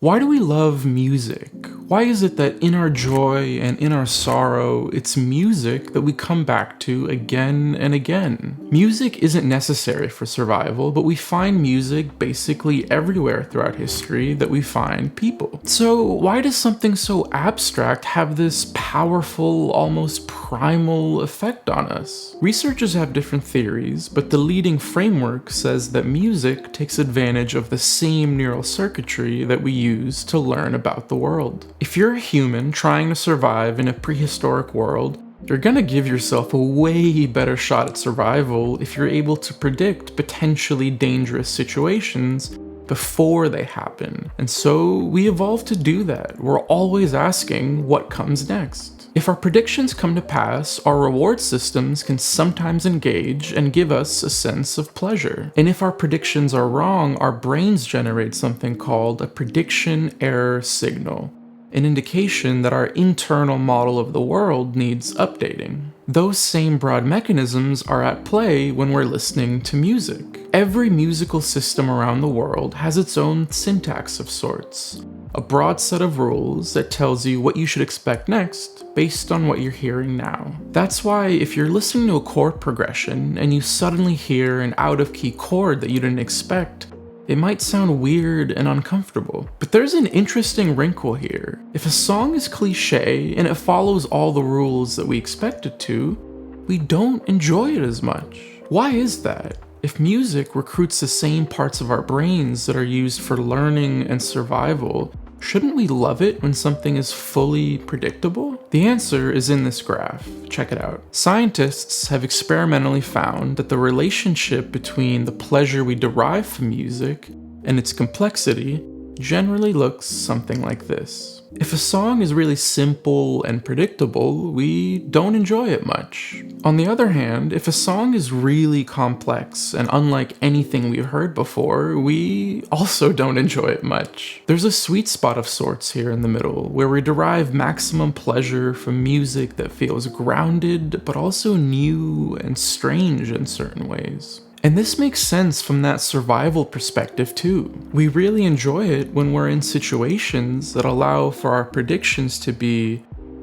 Why do we love music? Why is it that in our joy and in our sorrow, it's music that we come back to again and again? Music isn't necessary for survival, but we find music basically everywhere throughout history that we find people. So why does something so abstract have this powerful, almost primal effect on us? Researchers have different theories, but the leading framework says that music takes advantage of the same neural circuitry that we use to learn about the world. If you're a human trying to survive in a prehistoric world, you're gonna give yourself a way better shot at survival if you're able to predict potentially dangerous situations before they happen. And so we evolved to do that. We're always asking what comes next. If our predictions come to pass, our reward systems can sometimes engage and give us a sense of pleasure. And if our predictions are wrong, our brains generate something called a prediction error signal, an indication that our internal model of the world needs updating. Those same broad mechanisms are at play when we're listening to music. Every musical system around the world has its own syntax of sorts, a broad set of rules that tells you what you should expect next based on what you're hearing now. That's why if you're listening to a chord progression and you suddenly hear an out-of-key chord that you didn't expect, it might sound weird and uncomfortable. But there's an interesting wrinkle here. If a song is cliche and it follows all the rules that we expect it to, we don't enjoy it as much. Why is that? If music recruits the same parts of our brains that are used for learning and survival, shouldn't we love it when something is fully predictable? The answer is in this graph. Check it out. Scientists have experimentally found that the relationship between the pleasure we derive from music and its complexity generally looks something like this. If a song is really simple and predictable, we don't enjoy it much. On the other hand, if a song is really complex and unlike anything we've heard before, we also don't enjoy it much. There's a sweet spot of sorts here in the middle, where we derive maximum pleasure from music that feels grounded, but also new and strange in certain ways. And this makes sense from that survival perspective too. We really enjoy it when we're in situations that allow for our predictions to be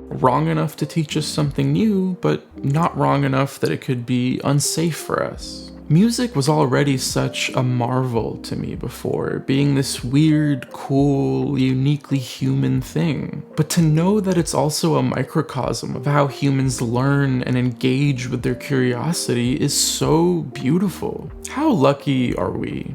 wrong enough to teach us something new, but not wrong enough that it could be unsafe for us. Music was already such a marvel to me before, being this weird, cool, uniquely human thing. But to know that it's also a microcosm of how humans learn and engage with their curiosity is so beautiful. How lucky are we?